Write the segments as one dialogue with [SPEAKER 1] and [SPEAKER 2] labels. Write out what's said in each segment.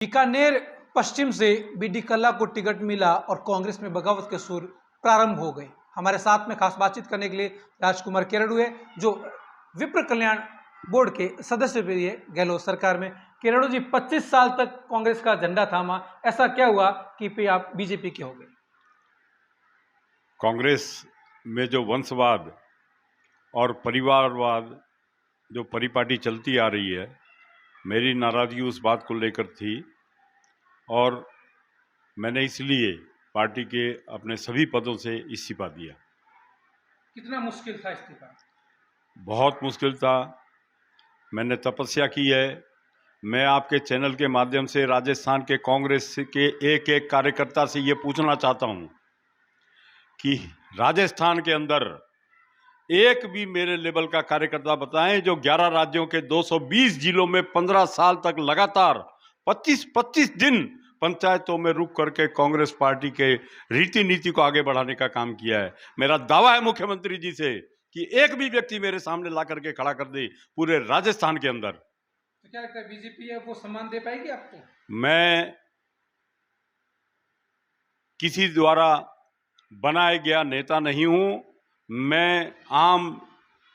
[SPEAKER 1] बीकानेर पश्चिम से बीडी कल्ला को टिकट मिला और कांग्रेस में बगावत के सुर प्रारंभ हो गए। हमारे साथ में खास बातचीत करने के लिए राजकुमार केरड़ू है, जो विप्र कल्याण बोर्ड के सदस्य भी है गहलोत सरकार में। केरड़ू जी, 25 साल तक कांग्रेस का झंडा थामा, ऐसा क्या हुआ कि आप बीजेपी के हो गए?
[SPEAKER 2] कांग्रेस में जो वंशवाद और परिवारवाद जो परिपाटी चलती आ रही है, मेरी नाराजगी उस बात को लेकर थी और मैंने इसलिए पार्टी के अपने सभी पदों से इस्तीफा दिया।
[SPEAKER 1] कितना मुश्किल था इस्तीफा?
[SPEAKER 2] बहुत मुश्किल था। मैंने तपस्या की है। मैं आपके चैनल के माध्यम से राजस्थान के कांग्रेस के एक एक कार्यकर्ता से ये पूछना चाहता हूँ कि राजस्थान के अंदर एक भी मेरे लेवल का कार्यकर्ता बताएं जो 11 राज्यों के 220 जिलों में 15 साल तक लगातार 25-25 दिन पंचायतों में रुक करके कांग्रेस पार्टी के रीति नीति को आगे बढ़ाने का काम किया है। मेरा दावा है मुख्यमंत्री जी से कि एक भी व्यक्ति मेरे सामने ला करके खड़ा कर दे पूरे राजस्थान के अंदर।
[SPEAKER 1] तो क्या लगता है बीजेपी है वो सम्मान दे पाएगी आपको?
[SPEAKER 2] मैं किसी द्वारा बनाया गया नेता नहीं हूं। मैं आम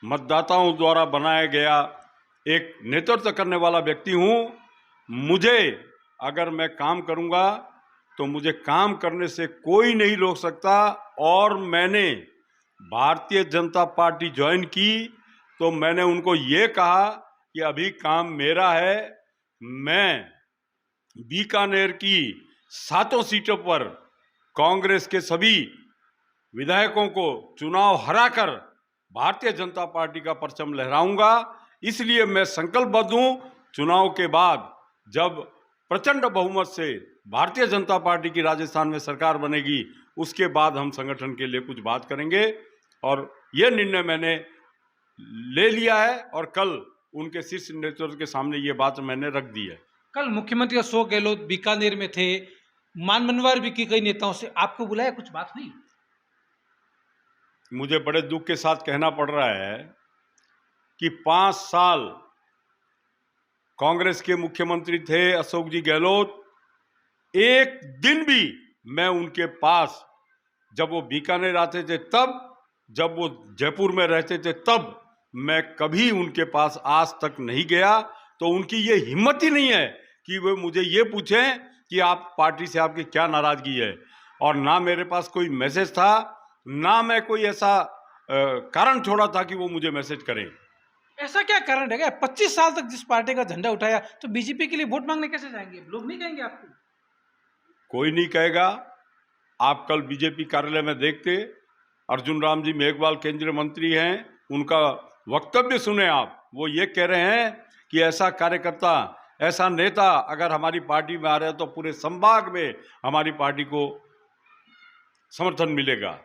[SPEAKER 2] मतदाताओं द्वारा बनाया गया एक नेतृत्व करने वाला व्यक्ति हूं। मुझे अगर मैं काम करूंगा तो मुझे काम करने से कोई नहीं रोक सकता। और मैंने भारतीय जनता पार्टी ज्वाइन की तो मैंने उनको ये कहा कि अभी काम मेरा है। मैं बीकानेर की 7 सीटों पर कांग्रेस के सभी विधायकों को चुनाव हराकर भारतीय जनता पार्टी का परचम लहराऊंगा। इसलिए मैं संकल्पबद्ध हूं। चुनाव के बाद जब प्रचंड बहुमत से भारतीय जनता पार्टी की राजस्थान में सरकार बनेगी, उसके बाद हम संगठन के लिए कुछ बात करेंगे। और यह निर्णय मैंने ले लिया है और कल उनके शीर्ष नेतृत्व के सामने ये बात मैंने रख दी है।
[SPEAKER 1] कल मुख्यमंत्री अशोक गहलोत बीकानेर में थे, मान मनवार भी की कई नेताओं से, आपको बुलाया, कुछ बात हुई?
[SPEAKER 2] मुझे बड़े दुख के साथ कहना पड़ रहा है कि 5 साल कांग्रेस के मुख्यमंत्री थे अशोक जी गहलोत। एक दिन भी मैं उनके पास, जब वो बीकानेर आते थे तब, जब वो जयपुर में रहते थे तब, मैं कभी उनके पास आज तक नहीं गया। तो उनकी ये हिम्मत ही नहीं है कि वो मुझे ये पूछें कि आप पार्टी से आपकी क्या नाराजगी है। और ना मेरे पास कोई मैसेज था, ना मैं कोई ऐसा कारण छोड़ा था कि वो मुझे मैसेज करें।
[SPEAKER 1] ऐसा क्या कारण है? 25 साल तक जिस पार्टी का झंडा उठाया, तो बीजेपी के लिए वोट मांगने कैसे जाएंगे? लोग नहीं कहेंगे आपको?
[SPEAKER 2] कोई नहीं कहेगा। आप कल बीजेपी कार्यालय में देखते, अर्जुन राम जी मेघवाल केंद्रीय मंत्री हैं, उनका वक्तव्य सुने आप। वो ये कह रहे हैं कि ऐसा कार्यकर्ता, ऐसा नेता अगर हमारी पार्टी में आ रहे हैं तो पूरे संभाग में हमारी पार्टी को समर्थन मिलेगा।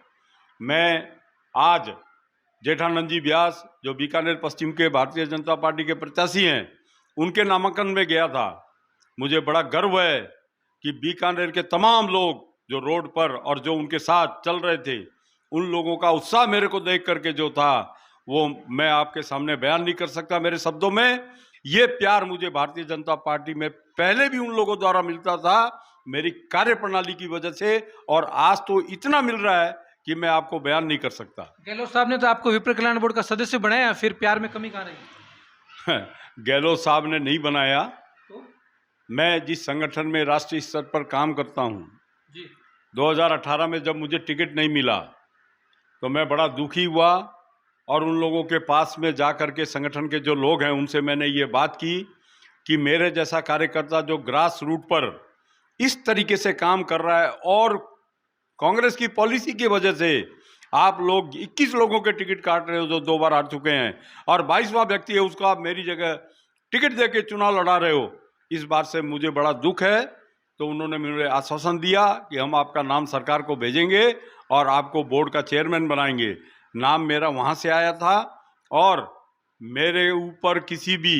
[SPEAKER 2] मैं आज जेठानंद जी व्यास, जो बीकानेर पश्चिम के भारतीय जनता पार्टी के प्रत्याशी हैं, उनके नामांकन में गया था। मुझे बड़ा गर्व है कि बीकानेर के तमाम लोग जो रोड पर और जो उनके साथ चल रहे थे, उन लोगों का उत्साह मेरे को देख करके जो था वो मैं आपके सामने बयान नहीं कर सकता मेरे शब्दों में। ये प्यार मुझे भारतीय जनता पार्टी में पहले भी उन लोगों द्वारा मिलता था मेरी कार्यप्रणाली की वजह से, और आज तो इतना मिल रहा है कि मैं आपको बयान नहीं कर सकता।
[SPEAKER 1] गहलोत साहब ने तो आपको विप्र कल्याण बोर्ड का सदस्य बनाया, फिर प्यार में कमी कहाँ रही?
[SPEAKER 2] गहलोत साहब ने नहीं बनाया।
[SPEAKER 1] तो?
[SPEAKER 2] मैं जिस संगठन में राष्ट्रीय स्तर पर काम करता हूँ
[SPEAKER 1] जी।
[SPEAKER 2] 2018 में जब मुझे टिकट नहीं मिला तो मैं बड़ा दुखी हुआ और उन लोगों के पास में जा कर के, संगठन के जो लोग हैं उनसे मैंने ये बात की कि मेरे जैसा कार्यकर्ता जो ग्रास रूट पर इस तरीके से काम कर रहा है और कांग्रेस की पॉलिसी की वजह से आप लोग 21 लोगों के टिकट काट रहे हो जो 2 बार हार चुके हैं, और 22वां व्यक्ति है उसको आप मेरी जगह टिकट दे के चुनाव लड़ा रहे हो, इस बात से मुझे बड़ा दुख है। तो उन्होंने मुझे आश्वासन दिया कि हम आपका नाम सरकार को भेजेंगे और आपको बोर्ड का चेयरमैन बनाएंगे। नाम मेरा वहां से आया था और मेरे ऊपर किसी भी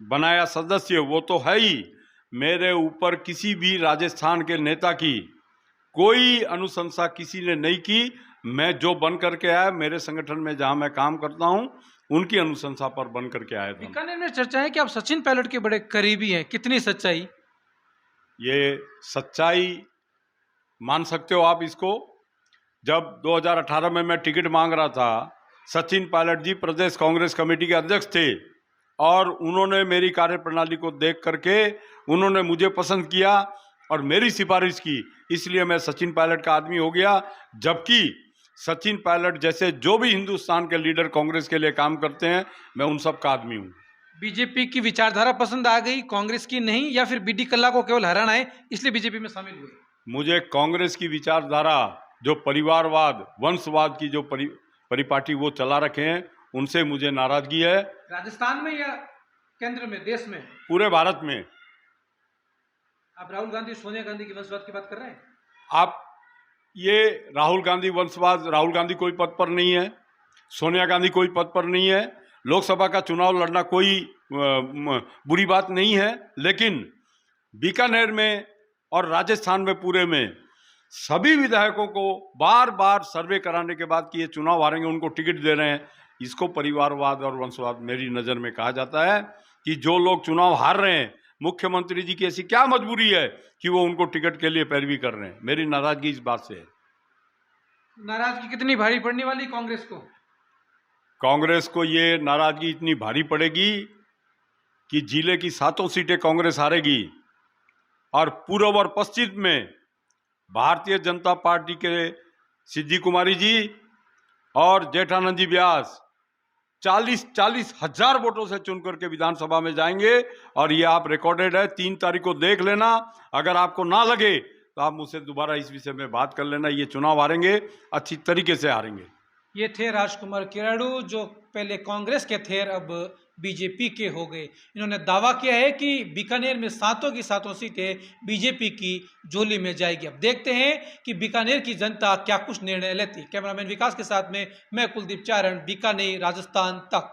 [SPEAKER 2] बनाया सदस्य वो तो है ही, मेरे ऊपर किसी भी राजस्थान के नेता की कोई अनुशंसा किसी ने नहीं की। मैं जो बन करके आया, मेरे संगठन में जहां मैं काम करता हूं उनकी अनुशंसा पर बन करके आया था।
[SPEAKER 1] बीकानेर में चर्चा है कि आप सचिन पायलट के बड़े करीबी हैं, कितनी सच्चाई?
[SPEAKER 2] ये सच्चाई मान सकते हो आप इसको। जब 2018 में मैं टिकट मांग रहा था, सचिन पायलट जी प्रदेश कांग्रेस कमेटी के अध्यक्ष थे और उन्होंने मेरी कार्यप्रणाली को देख करके उन्होंने मुझे पसंद किया और मेरी सिफारिश की, इसलिए मैं सचिन पायलट का आदमी हो गया। जबकि सचिन पायलट जैसे जो भी हिंदुस्तान के लीडर कांग्रेस के लिए काम करते हैं, मैं उन सब का आदमी हूँ।
[SPEAKER 1] बीजेपी की विचारधारा पसंद आ गई, कांग्रेस की नहीं, या फिर बीडी कल्ला को केवल हराना है इसलिए बीजेपी में शामिल हुए?
[SPEAKER 2] मुझे कांग्रेस की विचारधारा, जो परिवारवाद, वंशवाद की जो परिपाटी वो चला रखे हैं, उनसे मुझे नाराजगी है।
[SPEAKER 1] राजस्थान में या केंद्र में, देश में?
[SPEAKER 2] पूरे भारत में।
[SPEAKER 1] आप राहुल गांधी सोनिया गांधी की वंशवाद की बात कर रहे हैं?
[SPEAKER 2] आप ये राहुल गांधी वंशवाद, राहुल गांधी कोई पद पर नहीं है, सोनिया गांधी कोई पद पर नहीं है, लोकसभा का चुनाव लड़ना कोई बुरी बात नहीं है, लेकिन बीकानेर में और राजस्थान में पूरे में सभी विधायकों को बार बार सर्वे कराने के बाद कि ये चुनाव हारेंगे उनको टिकट दे रहे हैं, इसको परिवारवाद और वंशवाद मेरी नज़र में कहा जाता है। कि जो लोग चुनाव हार रहे हैं, मुख्यमंत्री जी की ऐसी क्या मजबूरी है कि वो उनको टिकट के लिए पैरवी कर रहे हैं? मेरी नाराजगी इस बात से है।
[SPEAKER 1] नाराजगी कितनी भारी पड़ने वाली कांग्रेस को?
[SPEAKER 2] कांग्रेस को ये नाराजगी इतनी भारी पड़ेगी कि जिले की 7 सीटें कांग्रेस हारेगी और पूर्व और पश्चिम में भारतीय जनता पार्टी के सिद्धि कुमारी जी और जेठानंद जी व्यास 40 हजार वोटों से चुन करके विधानसभा में जाएंगे और ये आप रिकॉर्डेड है, 3 तारीख को देख लेना। अगर आपको ना लगे तो आप मुझसे दोबारा इस विषय में बात कर लेना। ये चुनाव हारेंगे, अच्छी तरीके से हारेंगे।
[SPEAKER 1] ये थे राजकुमार किराड़ू, जो पहले कांग्रेस के थे अब बीजेपी के हो गए। इन्होंने दावा किया है कि बीकानेर में 7 की 7 सीटें बीजेपी की झोली में जाएगी। अब देखते हैं कि बीकानेर की जनता क्या कुछ निर्णय लेती। कैमरामैन विकास के साथ में मैं कुलदीप चारण, बीकानेर, राजस्थान तक।